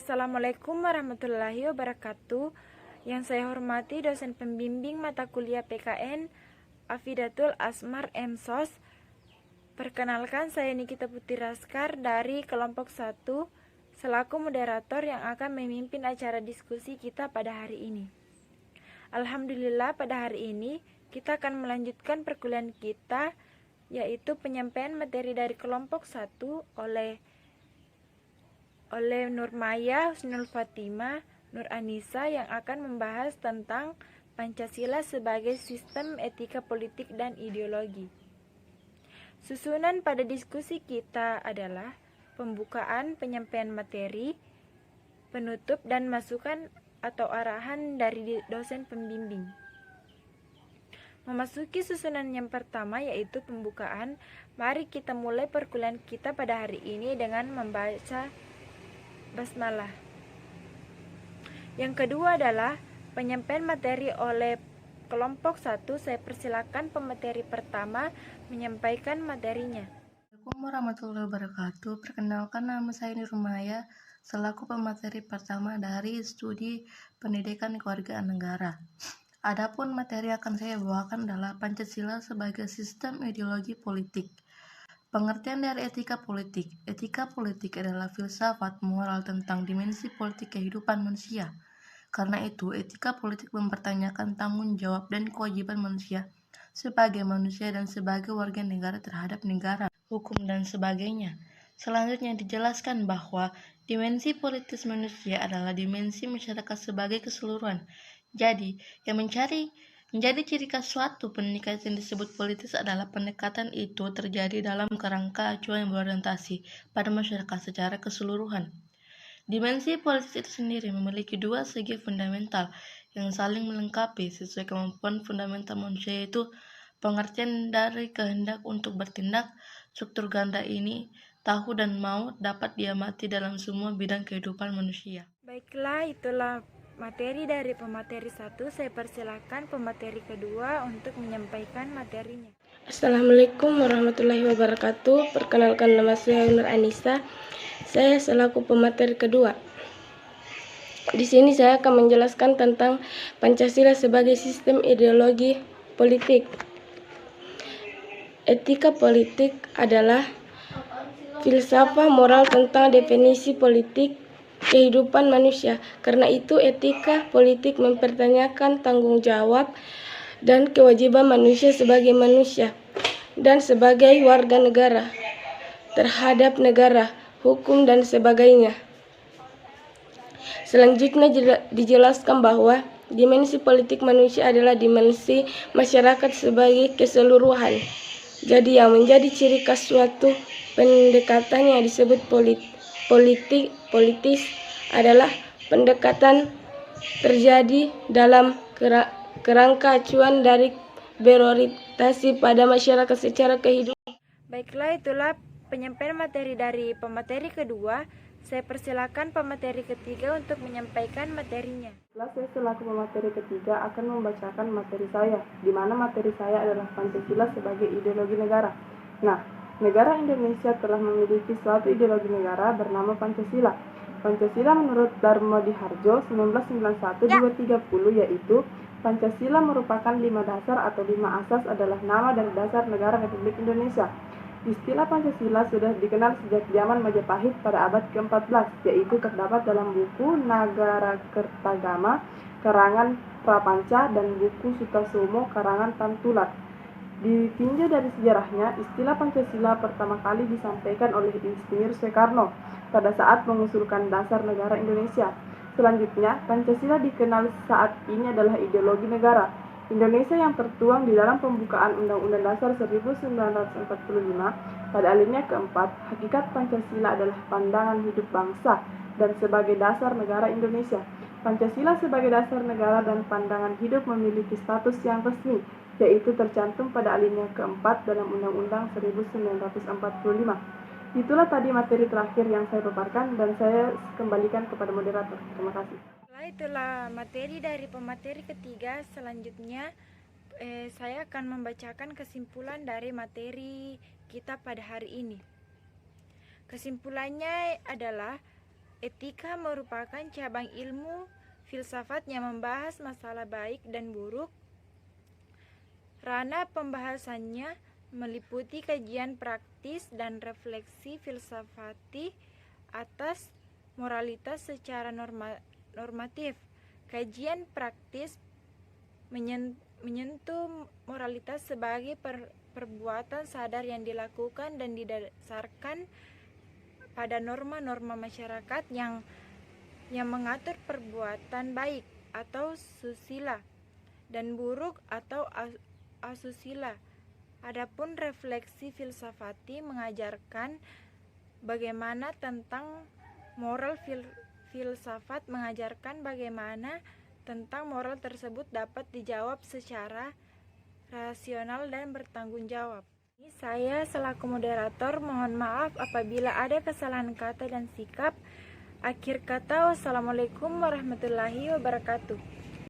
Assalamualaikum warahmatullahi wabarakatuh. Yang saya hormati dosen pembimbing mata kuliah PKN Afidatul Asmar MSOS. Perkenalkan, saya Nikita Putri Raskar dari kelompok 1 selaku moderator yang akan memimpin acara diskusi kita pada hari ini. Alhamdulillah, pada hari ini kita akan melanjutkan perkuliahan kita, yaitu penyampaian materi dari kelompok 1 oleh Nur Maya, Husnul Fatimah, Nur Anissa yang akan membahas tentang Pancasila sebagai sistem etika politik dan ideologi. Susunan pada diskusi kita adalah pembukaan, penyampaian materi, penutup, dan masukan atau arahan dari dosen pembimbing. Memasuki susunan yang pertama, yaitu pembukaan. Mari kita mulai perkuliahan kita pada hari ini dengan membaca basmalah. Yang kedua adalah penyampaian materi oleh kelompok 1. Saya persilakan pemateri pertama menyampaikan materinya. Assalamualaikum warahmatullahi wabarakatuh. Perkenalkan, nama saya Nur Maya selaku pemateri pertama dari studi pendidikan kewargaan negara. Adapun materi yang akan saya bawakan adalah Pancasila sebagai sistem ideologi politik. Pengertian dari etika politik. Etika politik adalah filsafat moral tentang dimensi politik kehidupan manusia. Karena itu, etika politik mempertanyakan tanggung jawab dan kewajiban manusia sebagai manusia dan sebagai warga negara terhadap negara, hukum, dan sebagainya. Selanjutnya dijelaskan bahwa dimensi politis manusia adalah dimensi masyarakat sebagai keseluruhan. Jadi, yang menjadi ciri khas suatu pendekatan yang disebut politis adalah pendekatan itu terjadi dalam kerangka acuan yang berorientasi pada masyarakat secara keseluruhan. Dimensi politis itu sendiri memiliki dua segi fundamental yang saling melengkapi sesuai kemampuan fundamental manusia, yaitu pengertian dari kehendak untuk bertindak. Struktur ganda ini, tahu dan mau, dapat diamati dalam semua bidang kehidupan manusia. Baiklah, itulah materi dari pemateri 1. Saya persilakan pemateri kedua untuk menyampaikan materinya. Assalamualaikum warahmatullahi wabarakatuh. Perkenalkan, nama saya Nur Anissa. Saya selaku pemateri kedua. Di sini saya akan menjelaskan tentang Pancasila sebagai sistem ideologi politik. Etika politik adalah filsafat moral tentang definisi politik kehidupan manusia. Karena itu, etika politik mempertanyakan tanggung jawab dan kewajiban manusia sebagai manusia dan sebagai warga negara terhadap negara, hukum, dan sebagainya. Selanjutnya dijelaskan bahwa dimensi politik manusia adalah dimensi masyarakat sebagai keseluruhan. Jadi yang menjadi ciri khas suatu pendekatan yang disebut politis adalah pendekatan terjadi dalam kerangka acuan dari berorientasi pada masyarakat secara kehidupan. Baiklah, itulah penyampaian materi dari pemateri kedua. Saya persilakan pemateri ketiga untuk menyampaikan materinya. Saya selaku pemateri ketiga akan membacakan materi saya, di mana materi saya adalah Pancasila sebagai ideologi negara. Nah, negara Indonesia telah memiliki suatu ideologi negara bernama Pancasila. Pancasila menurut Darmo Diharjo 1991-230 yaitu Pancasila merupakan 5 dasar atau 5 asas adalah nama dan dasar negara Republik Indonesia. Istilah Pancasila sudah dikenal sejak zaman Majapahit pada abad ke-14, yaitu terdapat dalam buku Nagarakertagama karangan Prapanca dan buku Sutasoma karangan Tantular. Ditinjau dari sejarahnya, istilah Pancasila pertama kali disampaikan oleh Insinyur Soekarno pada saat mengusulkan dasar negara Indonesia. Selanjutnya, Pancasila dikenal saat ini adalah ideologi negara Indonesia yang tertuang di dalam pembukaan Undang-Undang Dasar 1945 pada alinea keempat. Hakikat Pancasila adalah pandangan hidup bangsa dan sebagai dasar negara Indonesia. Pancasila sebagai dasar negara dan pandangan hidup memiliki status yang resmi, yaitu tercantum pada alinea keempat dalam Undang-Undang 1945. Itulah tadi materi terakhir yang saya paparkan dan saya kembalikan kepada moderator. Terima kasih. Itulah materi dari pemateri ketiga. Selanjutnya saya akan membacakan kesimpulan dari materi kita pada hari ini. Kesimpulannya adalah Etika merupakan cabang ilmu filsafat yang membahas masalah baik dan buruk. Ranah pembahasannya meliputi kajian praktis dan refleksi filsafati atas moralitas secara normatif. Kajian praktis menyentuh moralitas sebagai perbuatan sadar yang dilakukan dan didasarkan pada norma-norma masyarakat yang mengatur perbuatan baik atau susila dan buruk atau asusila. Adapun refleksi filsafati mengajarkan bagaimana tentang moral filsafat mengajarkan bagaimana tentang moral tersebut dapat dijawab secara rasional dan bertanggung jawab. Saya selaku moderator mohon maaf apabila ada kesalahan kata dan sikap. Akhir kata, wassalamualaikum warahmatullahi wabarakatuh.